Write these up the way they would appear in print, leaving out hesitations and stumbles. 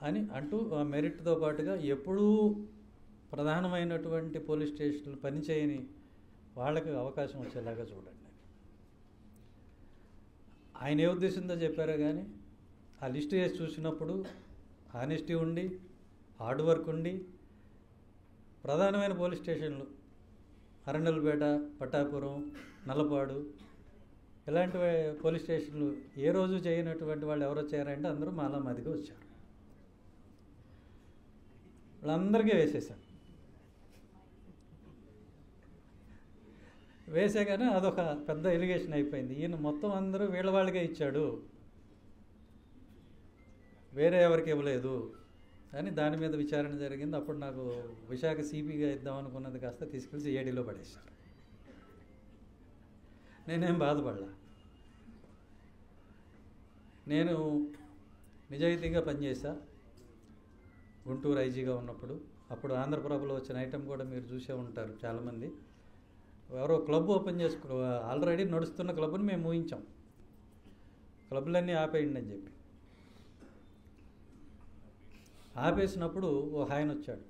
అని అంటూ మెరిట్తో పాటుగా ఎప్పుడూ ప్రధానమైనటువంటి పోలీస్ స్టేషన్లు పనిచేయని వాళ్ళకి అవకాశం వచ్చేలాగా చూడండి. ఆయన ఏ ఉద్దేశంతో చెప్పారో కానీ ఆ లిస్ట్ వేసి చూసినప్పుడు హానెస్టీ ఉండి, హార్డ్ వర్క్ ఉండి, ప్రధానమైన పోలీస్ స్టేషన్లు అరండల్పేట, పట్టాపురం, నల్లపాడు ఇలాంటి పోలీస్ స్టేషన్లు ఏ రోజు చేయనటువంటి వాళ్ళు ఎవరు వచ్చారంటే అందరూ మాలా మాదిగా వచ్చారు. వాళ్ళందరికీ వేసేసాను. వేసాగానే అదొక పెద్ద ఎలిగేషన్ అయిపోయింది. ఈయన మొత్తం అందరూ వీళ్ళ వాళ్ళకే ఇచ్చాడు, వేరే ఎవరికి ఇవ్వలేదు అని దాని మీద విచారణ జరిగింది. అప్పుడు నాకు విశాఖ సిపిగా ఇద్దాం అనుకున్నది కాస్త తీసుకెళ్ళి ఏడీలో పడేశారు. నేనేం బాధపడలా. నేను నిజాయితీగా పనిచేశా గుంటూరు ఐజీగా ఉన్నప్పుడు. అప్పుడు ఆంధ్రప్రభలో వచ్చిన ఐటెం కూడా మీరు చూసే ఉంటారు చాలామంది. ఎవరో క్లబ్ ఓపెన్ చేసుకో, ఆల్రెడీ నడుస్తున్న క్లబ్ని మేము ఊహించాం, క్లబ్లన్నీ ఆపేయండి అని చెప్పి. ఆపేసినప్పుడు ఓ ఆయన వచ్చాడు,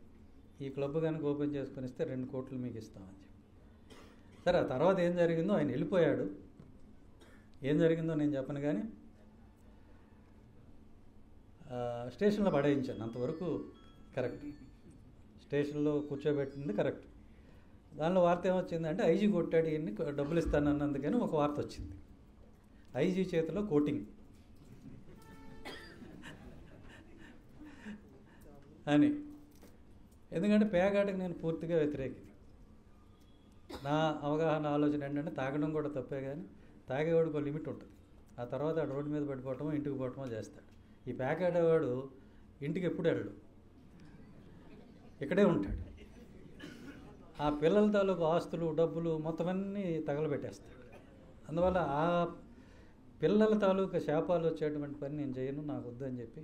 ఈ క్లబ్ కనుక ఓపెన్ చేసుకొని ఇస్తే 2 కోట్లు మీకు ఇస్తామని చెప్పి. సరే, ఆ తర్వాత ఏం జరిగిందో ఆయన వెళ్ళిపోయాడు. ఏం జరిగిందో నేను చెప్పను కానీ స్టేషన్లో పడేయించాను, అంతవరకు కరెక్ట్. స్టేషన్లో కూర్చోబెట్టింది కరెక్ట్. దానిలో వార్త ఏమొచ్చిందంటే ఐజీ కొట్టాడు, ఇవన్నీ డబ్బులు ఇస్తానన్నందుకని ఒక వార్త వచ్చింది. ఐజీ చేతిలో కోటింగ్ అని. ఎందుకంటే పేకాటకు నేను పూర్తిగా వ్యతిరేకిని. నా అవగాహన ఆలోచన ఏంటంటే తాగడం కూడా తప్పే, కానీ తాగేవాడికి ఒక లిమిట్ ఉంటుంది. ఆ తర్వాత ఆ రోడ్డు మీద పడిపోవటమో ఇంటికి పోవటమో చేస్తాడు. ఈ పేకాడేవాడు ఇంటికి ఎప్పుడు వెళ్ళడు, ఇక్కడే ఉంటాడు. ఆ పిల్లల తాలూకు ఆస్తులు, డబ్బులు మొత్తం అన్నీ తగలబెట్టేస్తాడు. అందువల్ల ఆ పిల్లల తాలూకు శాపాలు వచ్చేటువంటి పని నేను చేయను, నాకు వద్దని చెప్పి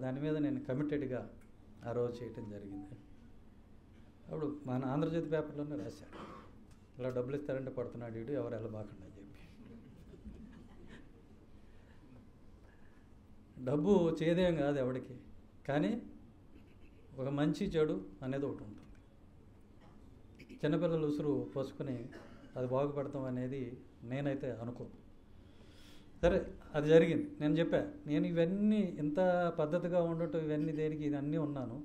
దాని మీద నేను కమిటెడ్గా ఆ రోజు చేయటం జరిగింది. అప్పుడు మన ఆంధ్రజ్యోతి పేపర్లోనే రాశారు, ఇలా డబ్బులు ఇస్తారంటే పడుతున్నాడు వీడు, ఎవరు వెళ్ళబాకండి అని చెప్పి. డబ్బు చేదేం కాదు ఎవడికి, కానీ ఒక మంచి చెడు అనేది ఒకటి ఉంటుంది. చిన్నపిల్లలు ఉసురు పోసుకుని అది బాగుపడతాం అనేది నేనైతే అనుకోను. సరే, అది జరిగింది. నేను చెప్పా, నేను ఇవన్నీ ఇంత పద్ధతిగా ఉండటం, ఇవన్నీ దేనికి, ఇవన్నీ ఉన్నాను.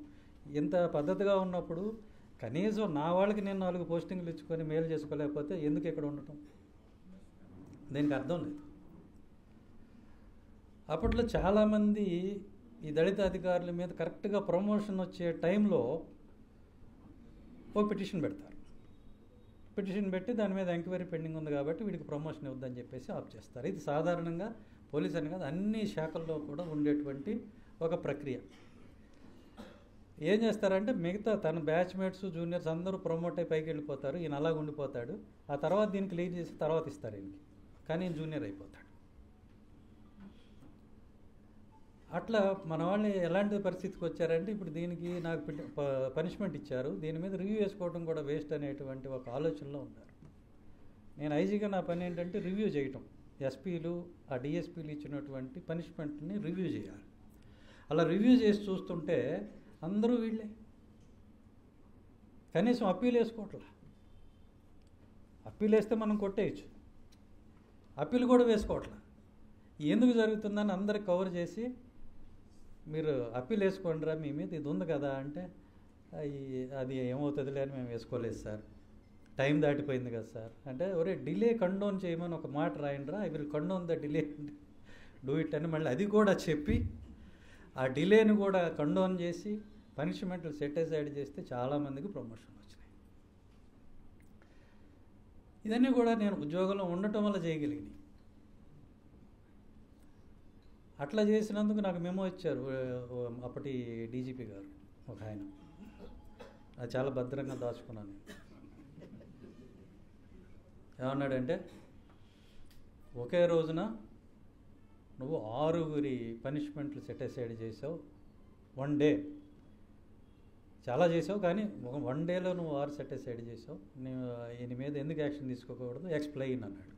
ఇంత పద్ధతిగా ఉన్నప్పుడు కనీసం నా వాళ్ళకి నేను 4 పోస్టింగ్లు ఇచ్చుకొని మేలు చేసుకోలేకపోతే ఎందుకు ఇక్కడ ఉండటం? దీనికి అర్థం లేదు. అప్పట్లో చాలామంది ఈ దళిత అధికారుల మీద కరెక్ట్గా ప్రమోషన్ వచ్చే టైంలో ఓ పిటిషన్ పెడతారు. పిటిషన్ పెట్టి దాని మీద ఎంక్వైరీ పెండింగ్ ఉంది కాబట్టి వీడికి ప్రమోషన్ ఇవ్వద్దని చెప్పేసి ఆఫ్ చేస్తారు. ఇది సాధారణంగా పోలీస్ అని కాదు, అన్ని శాఖల్లో కూడా ఉండేటువంటి ఒక ప్రక్రియ. ఏం చేస్తారంటే మిగతా తన బ్యాచ్మేట్స్, జూనియర్స్ అందరూ ప్రమోట్ అయి పైకి వెళ్ళిపోతారు, ఈయన అలాగ ఉండిపోతాడు. ఆ తర్వాత దీన్ని క్లియర్ చేసి తర్వాత ఇస్తారు ఈయనకి, కానీ ఈయన జూనియర్ అయిపోతాడు. అట్లా మన వాళ్ళు ఎలాంటి పరిస్థితికి వచ్చారంటే ఇప్పుడు దీనికి నాకు పనిష్మెంట్ ఇచ్చారు, దీని మీద రివ్యూ వేసుకోవడం కూడా వేస్ట్ అనేటువంటి ఒక ఆలోచనలో ఉన్నారు. నేను ఐజీగా నా పని ఏంటంటే రివ్యూ చేయటం. ఎస్పీలు, ఆ డిఎస్పీలు ఇచ్చినటువంటి పనిష్మెంట్ని రివ్యూ చేయాలి. అలా రివ్యూ చేసి చూస్తుంటే అందరూ వీళ్ళే, కనీసం అప్పీల్ వేసుకోవట్లా. అప్పీల్ వేస్తే మనం కొట్టేయచ్చు, అప్పీల్ కూడా వేసుకోవట్లా. ఎందుకు జరుగుతుందని అందరికి కవర్ చేసి మీరు అప్పీల్ వేసుకోండి రా, మీ మీద ఇది ఉంది కదా అంటే అది ఏమవుతుందిలే అని మేము వేసుకోలేదు సార్, టైం దాటిపోయింది కదా సార్ అంటే, ఒరే డిలే కండోన్ చేయమని ఒక మాట రాయండిరా, I will condone the delay do it అని మళ్ళీ అది కూడా చెప్పి ఆ డిలేని కూడా కండోన్ చేసి పనిష్మెంట్లు సెట్ అసైడ్ చేస్తే చాలామందికి ప్రమోషన్ వచ్చినాయి. ఇదన్నీ కూడా నేను ఉద్యోగంలో ఉండటం వల్ల చేయగలిగినాయి. అట్లా చేసినందుకు నాకు మెమో ఇచ్చారు అప్పటి డీజీపీ గారు ఒక ఆయన. అది చాలా భద్రంగా దాచుకున్నాను. ఏమన్నాడంటే, ఒకే రోజున నువ్వు 6 పనిష్మెంట్లు సెట్ అసైడ్ చేసావు, 1 డే. చాలా చేసావు కానీ 1 డేలో నువ్వు 6 సెట్ అసైడ్ చేసావు, నేను ఈయన మీద ఎందుకు యాక్షన్ తీసుకోకూడదు, ఎక్స్ప్లెయిన్ అన్నాడు.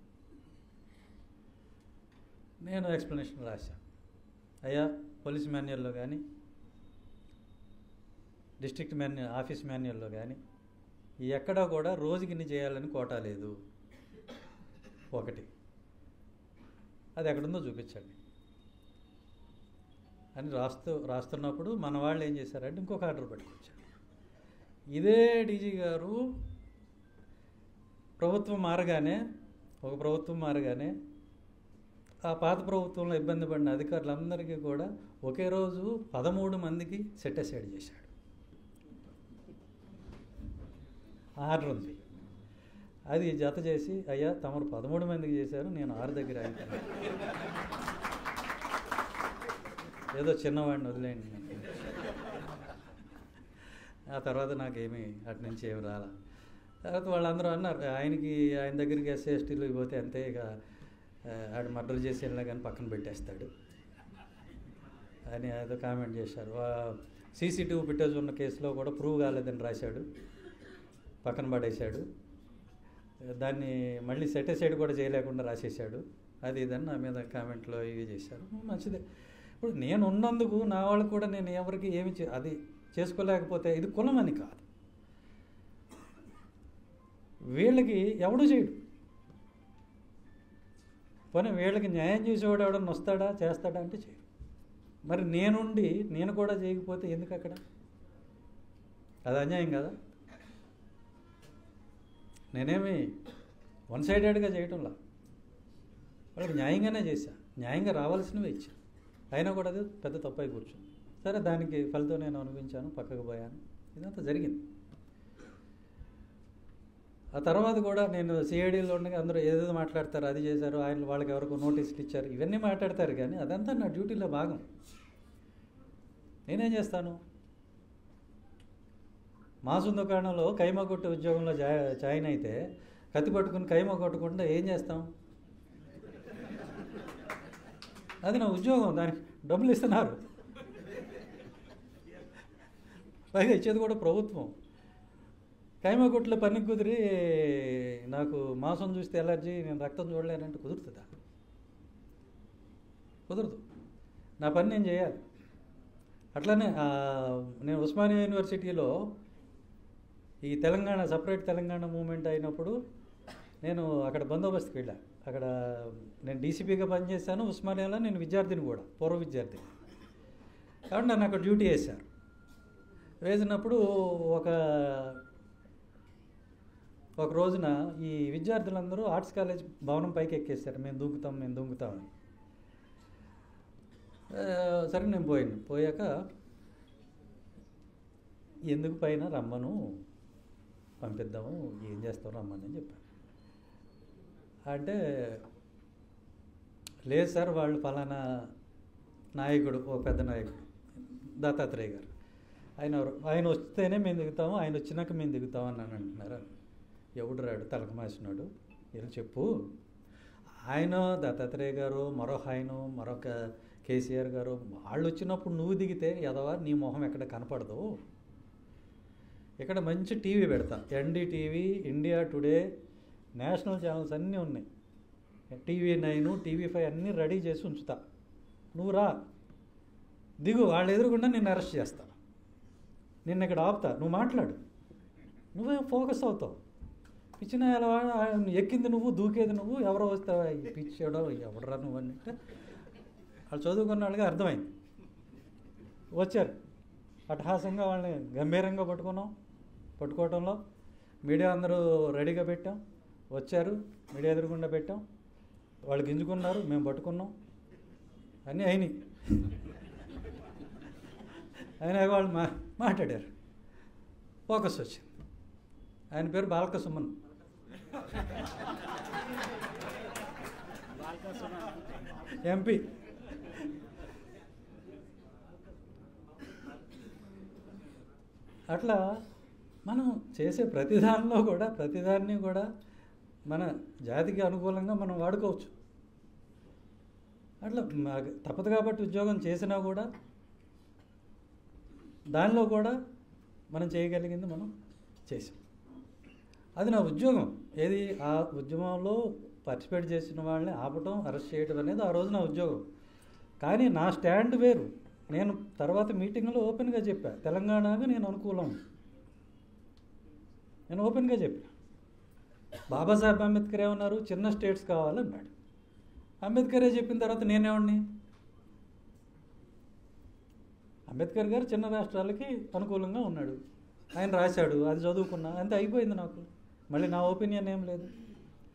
నేను ఎక్స్ప్లెనేషన్ రాశాను. అయ్యా పోలీస్ మాన్యువల్లో కానీ డిస్ట్రిక్ట్ ఆఫీస్ మాన్యువల్లో కానీ ఎక్కడా కూడా రోజుకి ఇన్ని చేయాలని కోటా లేదు. ఒకటి అది ఎక్కడుందో చూపించండి అని రాస్తున్నప్పుడు మన వాళ్ళు ఏం చేశారంటే ఇంకొక ఆర్డర్ పెట్టుకొచ్చారు. ఇదే డీజీ గారు ప్రభుత్వం మారగానే ఆ పాత ప్రభుత్వంలో ఇబ్బంది పడిన అధికారులందరికీ కూడా ఒకే రోజు 13 మందికి సెట్ అసైడ్ చేశాడు. ఆర్డర్ ఉంది. అది జత చేసి, అయ్యా తమరు 13 మందికి చేశారు, నేను 6 దగ్గర ఆగిపోయాను, ఏదో చిన్నవాడిని వదిలేయండి. ఆ తర్వాత నాకేమీ అటు నుంచి ఏమి రాలా. తర్వాత వాళ్ళందరూ అన్నారు, ఆయన దగ్గరికి ఎస్సీ ఎస్టీలు పోతే అంతే, ఇక ఆడు మర్డర్ చేసి వెళ్ళినా కానీ పక్కన పెట్టేస్తాడు అని ఏదో కామెంట్ చేశారు. CCTV ఫుటేజ్ ఉన్న కేసులో కూడా ప్రూవ్ కాలేదని రాశాడు, పక్కన పడేశాడు. దాన్ని మళ్ళీ సెట్ అసైడ్ కూడా చేయలేకుండా రాసేసాడు. అది ఇదని నా మీద కామెంట్లో ఇవి చేశారు. మంచిదే. ఇప్పుడు నేను ఉన్నందుకు నా వాళ్ళకు కూడా నేను ఎవరికి ఏమి అది చేసుకోలేకపోతే ఇది కులం అని కాదు. వీళ్ళకి ఎవడు చేయడు. పోనీ వీళ్ళకి న్యాయం చేసేవాడు ఎవడన్నా వస్తాడా చేస్తాడా అంటే చేయడు. మరి నేను కూడా చేయకపోతే ఎందుకు అక్కడ? అది అన్యాయం కదా. నేనేమి వన్ సైడెడ్గా చేయటంలా, వాళ్ళకి న్యాయంగానే చేశా, న్యాయంగా రావాల్సినవే ఇచ్చా. అయినా కూడా అది పెద్ద తప్పై కూర్చుంది. సరే, దానికి ఫలితం నేను అనుభవించాను, పక్కకు పోయాను, ఇదంతా జరిగింది. ఆ తర్వాత కూడా నేను సిఐడిలో ఉండగా అందరూ ఏదేదో మాట్లాడతారు, అది చేశారు, వాళ్ళకి ఎవరికో నోటీసులు ఇచ్చారు, ఇవన్నీ మాట్లాడతారు. కానీ అదంతా నా డ్యూటీలో భాగం. నేనేం చేస్తాను? మాంసం దుకాణంలో కైమా కొట్టే ఉద్యోగంలో జాయిన్ అయితే కత్తి పట్టుకుని కైమా కొట్టకుండా ఏం చేస్తాం? అది నా ఉద్యోగం, దానికి డబ్బులు ఇస్తున్నారు, పైగా ఇచ్చేది కూడా ప్రభుత్వం. కైమా కొట్లో పని కుదిరి నాకు మాంసం చూస్తే ఎలర్జీ, నేను రక్తం చూడలేనంటే కుదురుతుందా? కుదరదు. నా పని నేను చేయాలి. అట్లనే నేను ఉస్మానియా యూనివర్సిటీలో ఈ సపరేట్ తెలంగాణ మూమెంట్ అయినప్పుడు నేను అక్కడ బందోబస్తుకి వెళ్ళా. అక్కడ నేను డీసీపీగా పనిచేశాను. ఉస్మానియాలో నేను విద్యార్థిని కూడా, పూర్వ విద్యార్థిని. కాబట్టి నన్ను అక్కడ డ్యూటీ వేసినప్పుడు ఒక రోజున ఈ విద్యార్థులందరూ ఆర్ట్స్ కాలేజ్ భవనం పైకి ఎక్కేస్తారు, మేము దూకుతామని. సరే, నేను పోయాక ఎందుకు పైన రమ్మను, పంపిద్దాము, ఏం చేస్తావు రమ్మని అని చెప్పాను. అంటే లేదు సార్, వాళ్ళు ఫలానా నాయకుడు, ఒక పెద్ద నాయకుడు దత్తాత్రేయ గారు, ఆయన వస్తేనే మేము దిగుతాము, ఆయన వచ్చినాక మేము దిగుతాము అని అంటున్నారు. ఎవడు రాడు, తలకు మాసినాడు, ఏం చెప్పు. ఆయన దత్తాత్రేయ గారు, మరొక కేసీఆర్ గారు, వాళ్ళు వచ్చినప్పుడు నువ్వు దిగితే ఎదవా నీ మొహం ఎక్కడ కనపడదు. ఇక్కడ మంచి టీవీ పెడతా, NDTV, India today, national channels అన్నీ ఉన్నాయి, TV9, TV5 అన్నీ రెడీ చేసి ఉంచుతా. నువ్వు రా, దిగు, వాళ్ళు ఎదురుకుండా నిన్ను అరెస్ట్ చేస్తా, నిన్ను ఇక్కడ ఆపుతా, నువ్వు మాట్లాడు, నువ్వే ఫోకస్ అవుతావు. పిచ్చిన ఎక్కింది నువ్వు, దూకేది నువ్వు, ఎవరో వస్తావా ఈ పిచ్చాడో ఎవడరా నువ్వు అంటే వాళ్ళు చదువుకున్న వాళ్ళకి అర్థమైంది. వచ్చారు, అట్టహాసంగా వాళ్ళని గంభీరంగా పట్టుకోవటంలో మీడియా అందరూ రెడీగా పెట్టాం. వచ్చారు, మీడియా ఎదురుకుండా పెట్టాం, వాళ్ళు గింజుకున్నారు, మేము పట్టుకున్నాం, అన్నీ అయినాయి. అయినా వాళ్ళు మాట్లాడారు, ఫోకస్ వచ్చింది. ఆయన పేరు బాలక సుమన్. MP. అట్లా మనం చేసే ప్రతిదాన్ని కూడా మన జాతికి అనుకూలంగా మనం వాడుకోవచ్చు. అట్లా తప్పదు కాబట్టి ఉద్యోగం చేసినా కూడా దానిలో కూడా మనం చేయగలిగింది మనం చేసాం. అది నా ఉద్యోగం. ఏది ఆ ఉద్యమంలో పార్టిసిపేట్ చేసిన వాళ్ళని ఆపటం, అరెస్ట్ చేయడం అనేది ఆ రోజు నా ఉద్యోగం. కానీ నా స్టాండ్ వేరు, నేను తర్వాత మీటింగ్లో ఓపెన్గా చెప్పా, తెలంగాణకు నేను అనుకూలం. నేను ఓపెన్గా చెప్పా. బాబాసాహెబ్ అంబేద్కర్ ఏమన్నారు, చిన్న స్టేట్స్ కావాలన్నాడు. అంబేద్కరే చెప్పిన తర్వాత నేనేవాడిని? అంబేద్కర్ గారు చిన్న రాష్ట్రాలకి అనుకూలంగా ఉన్నాడు, ఆయన రాశాడు, అది చదువుకున్నా, అంతే అయిపోయింది. నాకు మళ్ళీ నా ఒపీనియన్ ఏం లేదు.